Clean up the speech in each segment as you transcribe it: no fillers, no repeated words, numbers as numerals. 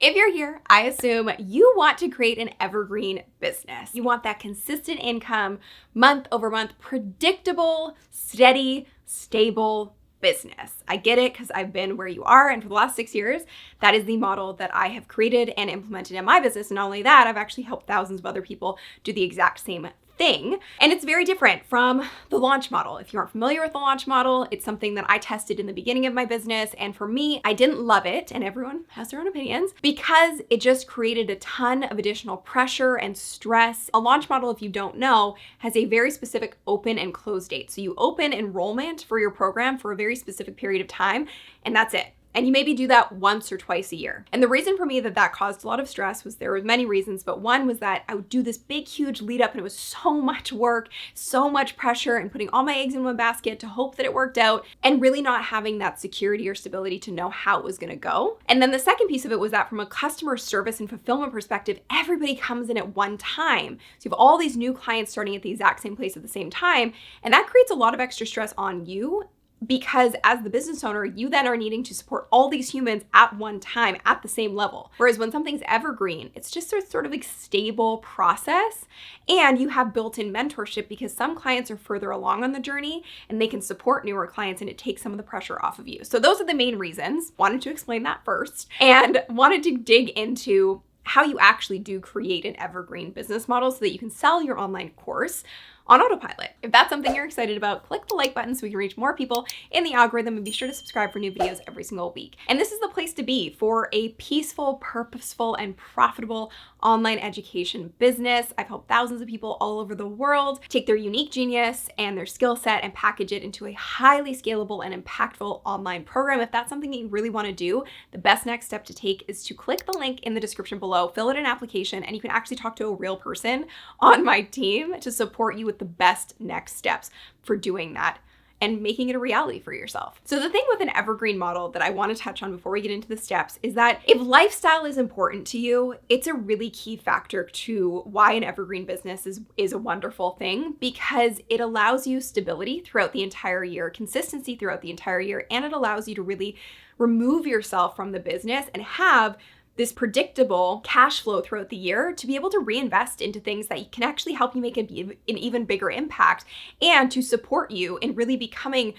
If you're here, I assume you want to create an evergreen business. You want that consistent income, month over month, predictable, steady, stable business. I get it because I've been where you are, and for the last 6 years, that is the model that I have created and implemented in my business. And not only that, I've actually helped thousands of other people do the exact same thing. And it's very different from the launch model. If you aren't familiar with the launch model, it's something that I tested in the beginning of my business. And for me, I didn't love it, and everyone has their own opinions, because it just created a ton of additional pressure and stress. A launch model, if you don't know, has a very specific open and close date. So you open enrollment for your program for a very specific period of time, and that's it. And you maybe do that once or twice a year. And the reason for me that caused a lot of stress was there were many reasons, but one was that I would do this big, huge lead up, and it was so much work, so much pressure, and putting all my eggs in one basket to hope that it worked out, and really not having that security or stability to know how it was gonna go. And then the second piece of it was that from a customer service and fulfillment perspective, everybody comes in at one time. So you have all these new clients starting at the exact same place at the same time, and that creates a lot of extra stress on you, because as the business owner, you then are needing to support all these humans at one time at the same level. Whereas when something's evergreen, it's just a sort of like stable process, and you have built-in mentorship because some clients are further along on the journey and they can support newer clients, and it takes some of the pressure off of you. So those are the main reasons. Wanted to explain that first, and wanted to dig into how you actually do create an evergreen business model so that you can sell your online course on autopilot. If that's something you're excited about, click the like button so we can reach more people in the algorithm, and be sure to subscribe for new videos every single week. And this is the place to be for a peaceful, purposeful, and profitable online education business. I've helped thousands of people all over the world take their unique genius and their skill set and package it into a highly scalable and impactful online program. If that's something that you really want to do, the best next step to take is to click the link in the description below, fill out an application, and you can actually talk to a real person on my team to support you with the best next steps for doing that and making it a reality for yourself. So the thing with an evergreen model that I want to touch on before we get into the steps is that if lifestyle is important to you, it's a really key factor to why an evergreen business is a wonderful thing, because it allows you stability throughout the entire year, consistency throughout the entire year, and it allows you to really remove yourself from the business and have this predictable cash flow throughout the year to be able to reinvest into things that can actually help you make an even bigger impact, and to support you in really becoming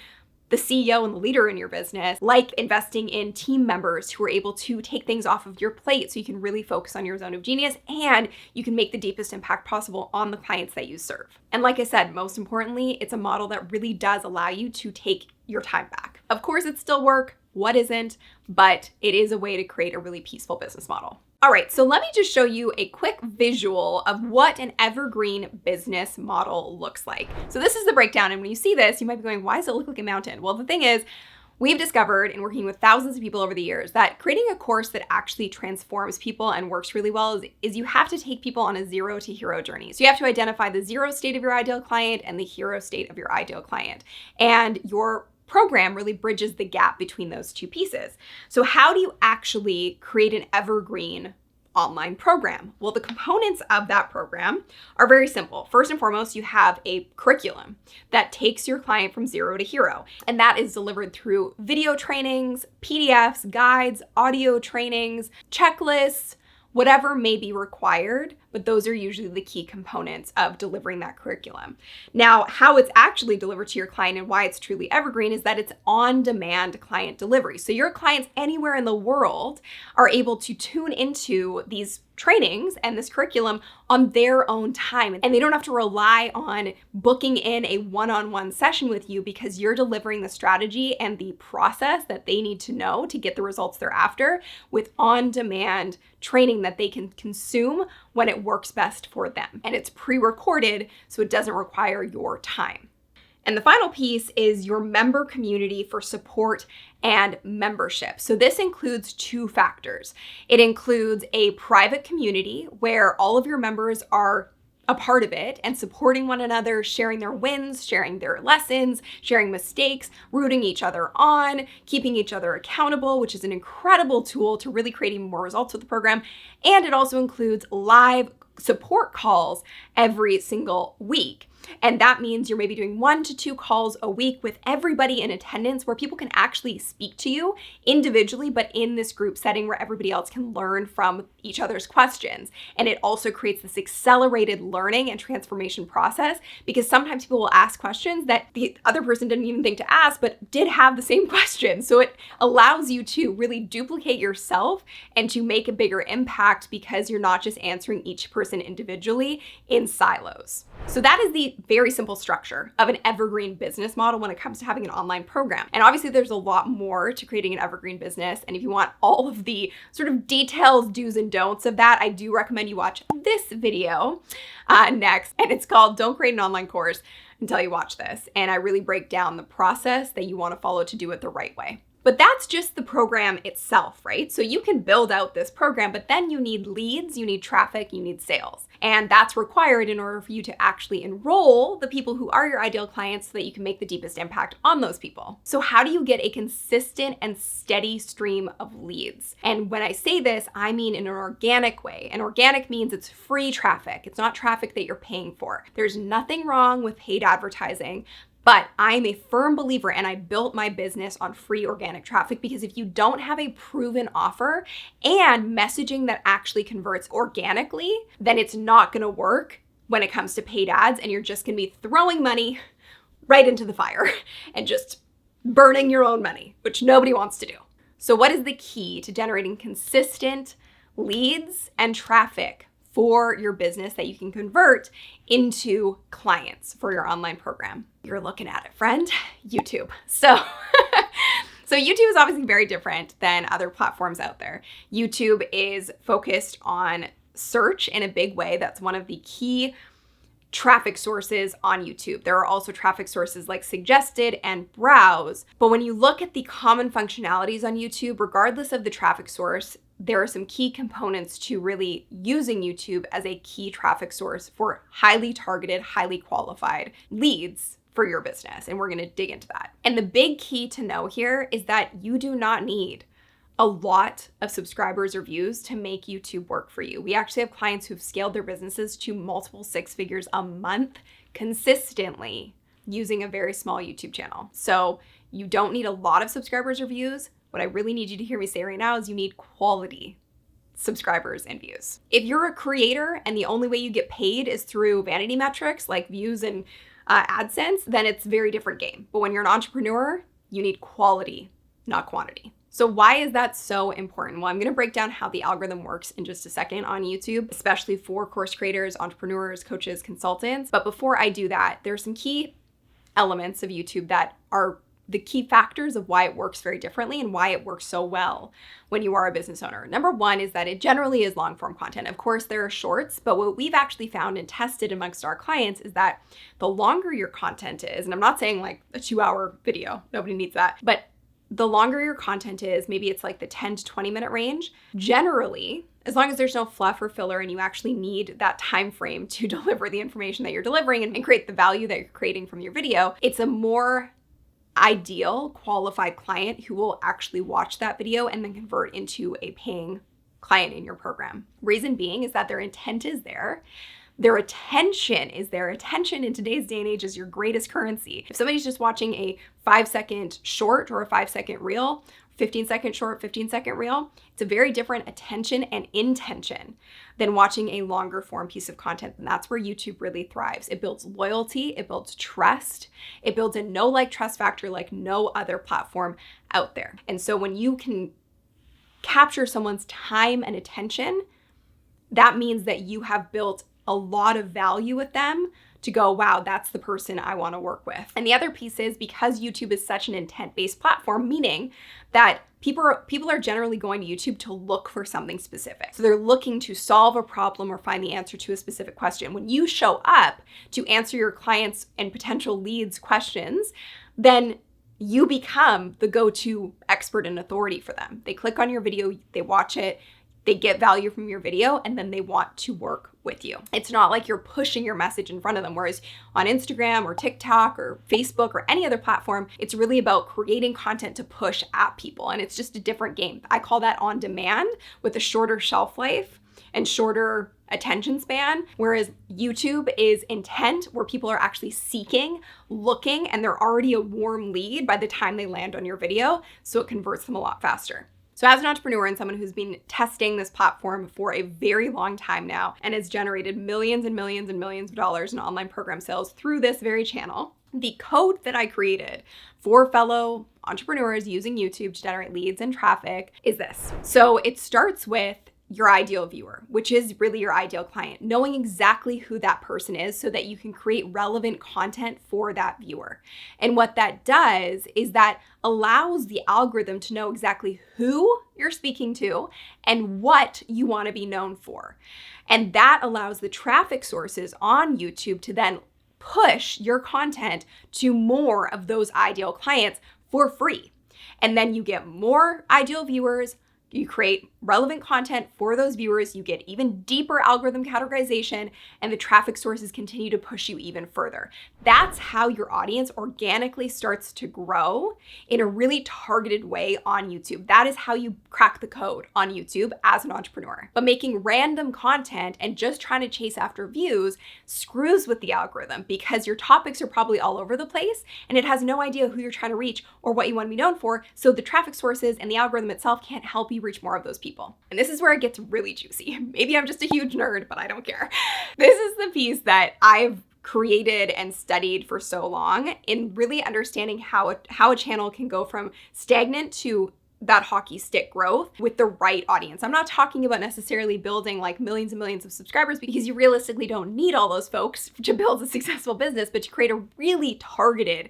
the CEO and the leader in your business, like investing in team members who are able to take things off of your plate so you can really focus on your zone of genius, and you can make the deepest impact possible on the clients that you serve. And like I said, most importantly, it's a model that really does allow you to take your time back. Of course, it's still work. What isn't? But it is a way to create a really peaceful business model. All right, so let me just show you a quick visual of what an evergreen business model looks like. So this is the breakdown, and when you see this, you might be going, why does it look like a mountain? Well, the thing is, we've discovered in working with thousands of people over the years that creating a course that actually transforms people and works really well is you have to take people on a zero to hero journey. So you have to identify the zero state of your ideal client and the hero state of your ideal client. And your program really bridges the gap between those two pieces. So how do you actually create an evergreen online program? Well, the components of that program are very simple. First and foremost, you have a curriculum that takes your client from zero to hero. And that is delivered through video trainings, PDFs, guides, audio trainings, checklists, whatever may be required, but those are usually the key components of delivering that curriculum. Now, how it's actually delivered to your client and why it's truly evergreen is that it's on-demand client delivery. So your clients anywhere in the world are able to tune into these trainings and this curriculum on their own time. And they don't have to rely on booking in a one-on-one session with you, because you're delivering the strategy and the process that they need to know to get the results they're after with on-demand training that they can consume when it works best for them. And it's pre-recorded, so it doesn't require your time. And the final piece is your member community for support and membership. So this includes two factors. It includes a private community where all of your members are a part of it and supporting one another, sharing their wins, sharing their lessons, sharing mistakes, rooting each other on, keeping each other accountable, which is an incredible tool to really create even more results with the program. And it also includes live support calls every single week. And that means you're maybe doing 1 to 2 calls a week with everybody in attendance where people can actually speak to you individually, but in this group setting where everybody else can learn from each other's questions. And it also creates this accelerated learning and transformation process, because sometimes people will ask questions that the other person didn't even think to ask, but did have the same question. So it allows you to really duplicate yourself and to make a bigger impact, because you're not just answering each person individually in silos. So that is the very simple structure of an evergreen business model when it comes to having an online program. And obviously there's a lot more to creating an evergreen business. And if you want all of the sort of details, do's and don'ts of that, I do recommend you watch this video next. And it's called Don't Create an Online Course Until You Watch This. And I really break down the process that you want to follow to do it the right way. But that's just the program itself, right? So you can build out this program, but then you need leads, you need traffic, you need sales. And that's required in order for you to actually enroll the people who are your ideal clients so that you can make the deepest impact on those people. So how do you get a consistent and steady stream of leads? And when I say this, I mean in an organic way. And organic means it's free traffic. It's not traffic that you're paying for. There's nothing wrong with paid advertising. But I'm a firm believer, and I built my business on free organic traffic, because if you don't have a proven offer and messaging that actually converts organically, then it's not gonna work when it comes to paid ads, and you're just gonna be throwing money right into the fire and just burning your own money, which nobody wants to do. So what is the key to generating consistent leads and traffic for your business that you can convert into clients for your online program? You're looking at it, friend, YouTube. So YouTube is obviously very different than other platforms out there. YouTube is focused on search in a big way. That's one of the key traffic sources on YouTube. There are also traffic sources like suggested and browse. But when you look at the common functionalities on YouTube, regardless of the traffic source, there are some key components to really using YouTube as a key traffic source for highly targeted, highly qualified leads for your business. And we're going to dig into that. And the big key to know here is that you do not need a lot of subscribers or views to make YouTube work for you. We actually have clients who've scaled their businesses to multiple 6 figures a month consistently using a very small YouTube channel. So you don't need a lot of subscribers or views. What I really need you to hear me say right now is you need quality subscribers and views. If you're a creator and the only way you get paid is through vanity metrics like views and AdSense, then it's a very different game. But when you're an entrepreneur, you need quality, not quantity. So why is that so important? Well, I'm going to break down how the algorithm works in just a second on YouTube, especially for course creators, entrepreneurs, coaches, consultants. But before I do that, there are some key elements of YouTube that are the key factors of why it works very differently and why it works so well when you are a business owner. Number one is that it generally is long form content. Of course, there are shorts, but what we've actually found and tested amongst our clients is that the longer your content is, and I'm not saying like a 2-hour video, nobody needs that, but the longer your content is, maybe it's like the 10 to 20 minute range, generally, as long as there's no fluff or filler and you actually need that time frame to deliver the information that you're delivering and create the value that you're creating from your video, it's a more ideal qualified client who will actually watch that video and then convert into a paying client in your program. Reason being is that their intent is there. Their attention is there. Attention in today's day and age is your greatest currency. If somebody's just watching a 5-second short or a 5-second reel, 15-second short, 15-second reel, it's a very different attention and intention than watching a longer form piece of content. And that's where YouTube really thrives. It builds loyalty, it builds trust, it builds a know, like, trust factor like no other platform out there. And so when you can capture someone's time and attention, that means that you have built a lot of value with them to go, wow, that's the person I want to work with. And the other piece is because YouTube is such an intent-based platform, meaning that people are generally going to YouTube to look for something specific. So they're looking to solve a problem or find the answer to a specific question. When you show up to answer your clients' and potential leads' questions, then you become the go-to expert and authority for them. They click on your video, they watch it, they get value from your video, and then they want to work with you. It's not like you're pushing your message in front of them, whereas on Instagram or TikTok or Facebook or any other platform, it's really about creating content to push at people, and it's just a different game. I call that on demand with a shorter shelf life and shorter attention span, whereas YouTube is intent, where people are actually seeking, looking, and they're already a warm lead by the time they land on your video, so it converts them a lot faster. So as an entrepreneur and someone who's been testing this platform for a very long time now and has generated millions and millions and millions of dollars in online program sales through this very channel, the code that I created for fellow entrepreneurs using YouTube to generate leads and traffic is this. So it starts with your ideal viewer, which is really your ideal client, knowing exactly who that person is so that you can create relevant content for that viewer. And what that does is that allows the algorithm to know exactly who you're speaking to and what you want to be known for. And that allows the traffic sources on YouTube to then push your content to more of those ideal clients for free. And then you get more ideal viewers. You create relevant content for those viewers, you get even deeper algorithm categorization, and the traffic sources continue to push you even further. That's how your audience organically starts to grow in a really targeted way on YouTube. That is how you crack the code on YouTube as an entrepreneur. But making random content and just trying to chase after views screws with the algorithm because your topics are probably all over the place and it has no idea who you're trying to reach or what you want to be known for. So the traffic sources and the algorithm itself can't help you reach more of those people. And this is where it gets really juicy. Maybe I'm just a huge nerd, but I don't care. This is the piece that I've created and studied for so long in really understanding how a channel can go from stagnant to that hockey stick growth with the right audience. I'm not talking about necessarily building like millions and millions of subscribers because you realistically don't need all those folks to build a successful business, but to create a really targeted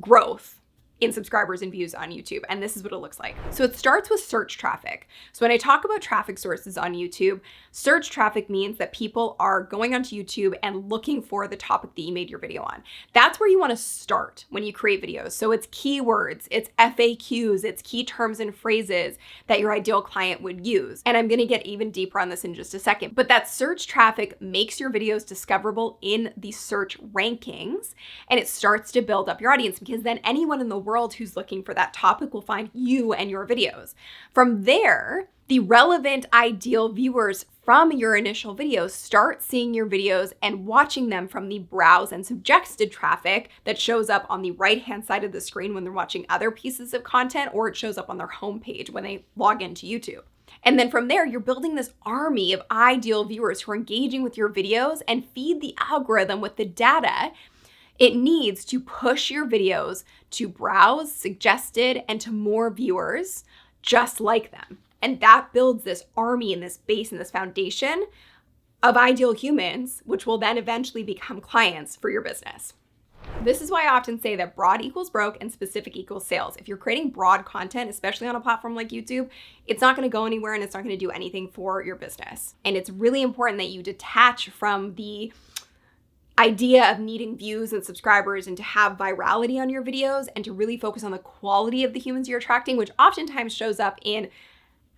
growth in subscribers and views on YouTube. And this is what it looks like. So it starts with search traffic. So when I talk about traffic sources on YouTube, search traffic means that people are going onto YouTube and looking for the topic that you made your video on. That's where you want to start when you create videos. So it's keywords, it's FAQs, it's key terms and phrases that your ideal client would use. And I'm going to get even deeper on this in just a second. But that search traffic makes your videos discoverable in the search rankings, and it starts to build up your audience because then anyone in the world who's looking for that topic will find you and your videos. From there, the relevant ideal viewers from your initial videos start seeing your videos and watching them from the browse and suggested traffic that shows up on the right-hand side of the screen when they're watching other pieces of content, or it shows up on their homepage when they log into YouTube. And then from there, you're building this army of ideal viewers who are engaging with your videos and feed the algorithm with the data it needs to push your videos to browse, suggested, and to more viewers just like them. And that builds this army and this base and this foundation of ideal humans, which will then eventually become clients for your business. This is why I often say that broad equals broke and specific equals sales. If you're creating broad content, especially on a platform like YouTube, it's not going to go anywhere and it's not going to do anything for your business. And it's really important that you detach from the idea of needing views and subscribers and to have virality on your videos and to really focus on the quality of the humans you're attracting, which oftentimes shows up in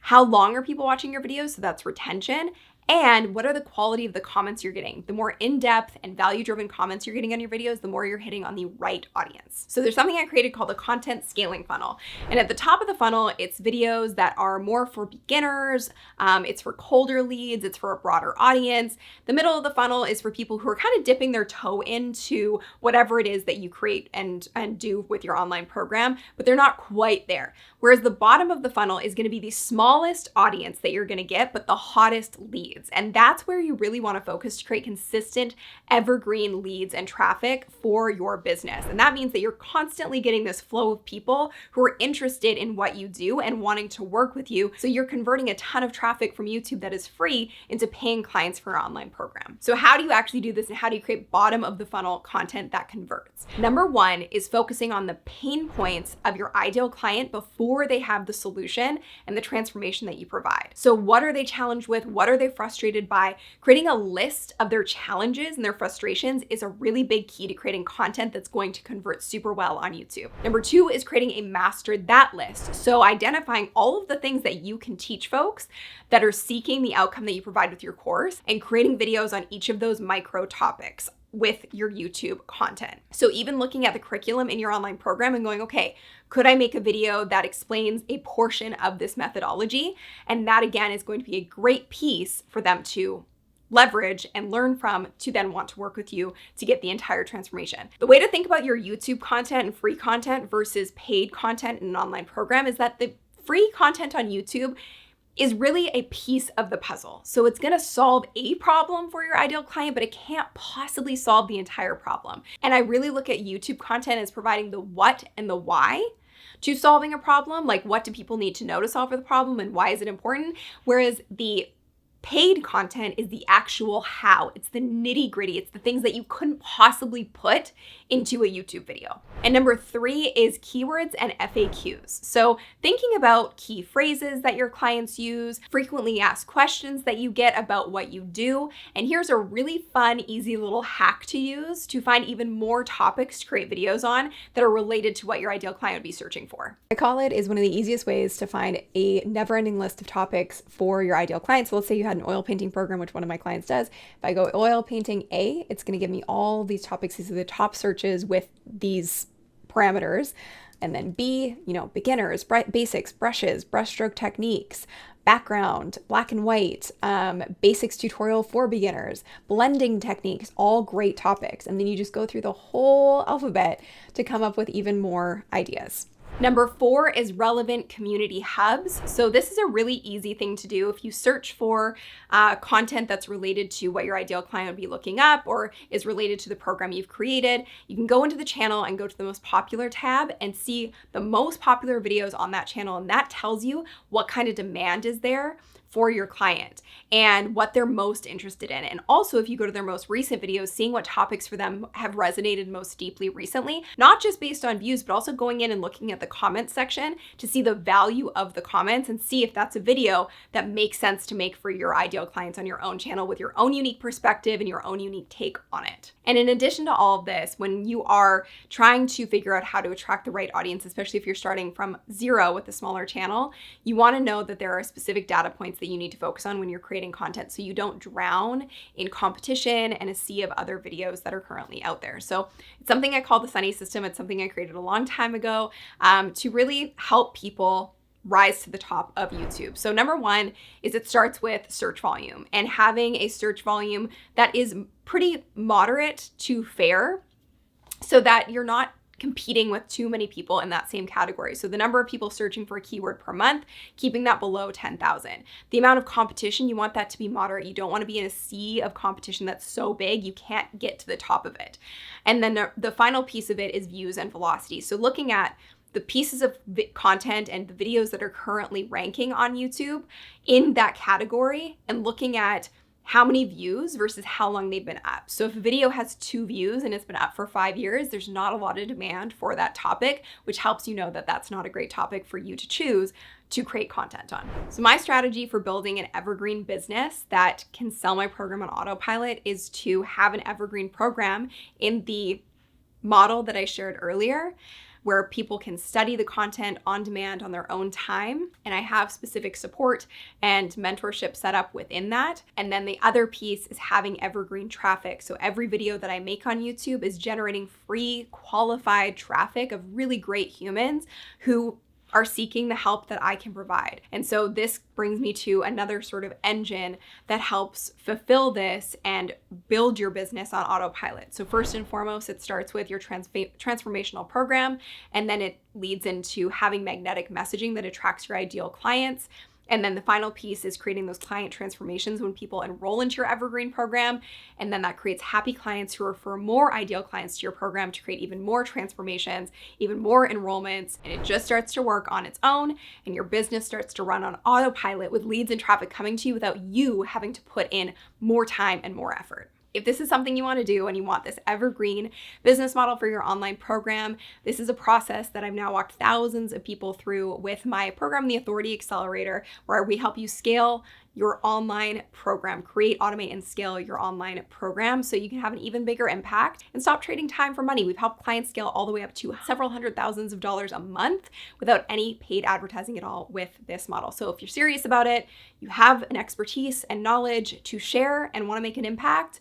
how long are people watching your videos, so that's retention, and what are the quality of the comments you're getting. The more in-depth and value-driven comments you're getting on your videos, the more you're hitting on the right audience. So there's something I created called a content scaling funnel. And at the top of the funnel, it's videos that are more for beginners, it's for colder leads, it's for a broader audience. The middle of the funnel is for people who are kind of dipping their toe into whatever it is that you create and do with your online program, but they're not quite there. Whereas the bottom of the funnel is going to be the smallest audience that you're going to get, but the hottest leads. And that's where you really want to focus to create consistent evergreen leads and traffic for your business. And that means that you're constantly getting this flow of people who are interested in what you do and wanting to work with you. So you're converting a ton of traffic from YouTube that is free into paying clients for your online program. So how do you actually do this and how do you create bottom of the funnel content that converts? Number one is focusing on the pain points of your ideal client before they have the solution and the transformation that you provide. So what are they challenged with? What are they frustrated by? Creating a list of their challenges and their frustrations is a really big key to creating content that's going to convert super well on YouTube. Number two is creating a master that list. So identifying all of the things that you can teach folks that are seeking the outcome that you provide with your course and creating videos on each of those micro topics with your YouTube content. So even looking at the curriculum in your online program and going, okay, could I make a video that explains a portion of this methodology? And that again is going to be a great piece for them to leverage and learn from to then want to work with you to get the entire transformation. The way to think about your YouTube content and free content versus paid content in an online program is that the free content on YouTube is really a piece of the puzzle. So it's gonna solve a problem for your ideal client, but it can't possibly solve the entire problem. And I really look at YouTube content as providing the what and the why to solving a problem. Like, what do people need to know to solve the problem and why is it important? Whereas the paid content is the actual how. It's the nitty gritty. It's the things that you couldn't possibly put into a YouTube video. And number 3 is keywords and FAQs. So thinking about key phrases that your clients use, frequently asked questions that you get about what you do. And here's a really fun, easy little hack to use to find even more topics to create videos on that are related to what your ideal client would be searching for. I call it is one of the easiest ways to find a never-ending list of topics for your ideal client. So let's say you had an oil painting program, which one of my clients does. If I go oil painting A, it's going to give me all these topics. These are the top searches with these parameters. And then B, beginners, basics, brushes, brushstroke techniques, background, black and white, basics tutorial for beginners, blending techniques, all great topics. And then you just go through the whole alphabet to come up with even more ideas. Number 4 is relevant community hubs. So this is a really easy thing to do. If you search for content that's related to what your ideal client would be looking up or is related to the program you've created, you can go into the channel and go to the most popular tab and see the most popular videos on that channel. And that tells you what kind of demand is there for your client and what they're most interested in. And also, if you go to their most recent videos, seeing what topics for them have resonated most deeply recently, not just based on views, but also going in and looking at the comments section to see the value of the comments and see if that's a video that makes sense to make for your ideal clients on your own channel with your own unique perspective and your own unique take on it. And in addition to all of this, when you are trying to figure out how to attract the right audience, especially if you're starting from zero with a smaller channel, you want to know that there are specific data points that you need to focus on when you're creating content so you don't drown in competition and a sea of other videos that are currently out there. So it's something I call the Sunny system. It's something I created a long time ago to really help people rise to the top of YouTube. So number 1 is it starts with search volume and having a search volume that is pretty moderate to fair so that you're not competing with too many people in that same category. So the number of people searching for a keyword per month, keeping that below 10,000. The amount of competition, you want that to be moderate. You don't want to be in a sea of competition that's so big you can't get to the top of it. And then the final piece of it is views and velocity. So looking at the pieces of content and the videos that are currently ranking on YouTube in that category and looking at how many views versus how long they've been up. So if a video has 2 views and it's been up for 5 years, there's not a lot of demand for that topic, which helps you know that that's not a great topic for you to choose to create content on. So my strategy for building an evergreen business that can sell my program on autopilot is to have an evergreen program in the model that I shared earlier, where people can study the content on demand on their own time. And I have specific support and mentorship set up within that. And then the other piece is having evergreen traffic. So every video that I make on YouTube is generating free, qualified traffic of really great humans who are seeking the help that I can provide. And so this brings me to another sort of engine that helps fulfill this and build your business on autopilot. So first and foremost, it starts with your transformational program, and then it leads into having magnetic messaging that attracts your ideal clients. And then the final piece is creating those client transformations when people enroll into your Evergreen program. And then that creates happy clients who refer more ideal clients to your program to create even more transformations, even more enrollments. And it just starts to work on its own. And your business starts to run on autopilot with leads and traffic coming to you without you having to put in more time and more effort. If this is something you want to do and you want this evergreen business model for your online program, this is a process that I've now walked thousands of people through with my program, the Authority Accelerator, where we help you scale your online program, create, automate, and scale your online program so you can have an even bigger impact and stop trading time for money. We've helped clients scale all the way up to several $100,000s a month without any paid advertising at all with this model. So if you're serious about it, you have an expertise and knowledge to share and want to make an impact,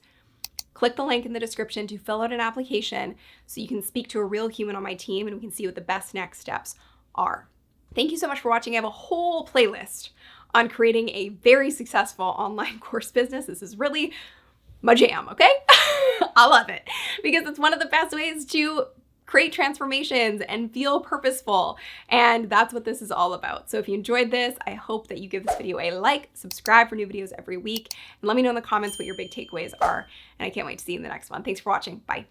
click the link in the description to fill out an application so you can speak to a real human on my team and we can see what the best next steps are. Thank you so much for watching. I have a whole playlist on creating a very successful online course business. This is really my jam, okay? I love it because it's one of the best ways to create transformations and feel purposeful. And that's what this is all about. So if you enjoyed this, I hope that you give this video a like, subscribe for new videos every week, and let me know in the comments what your big takeaways are. And I can't wait to see you in the next one. Thanks for watching. Bye.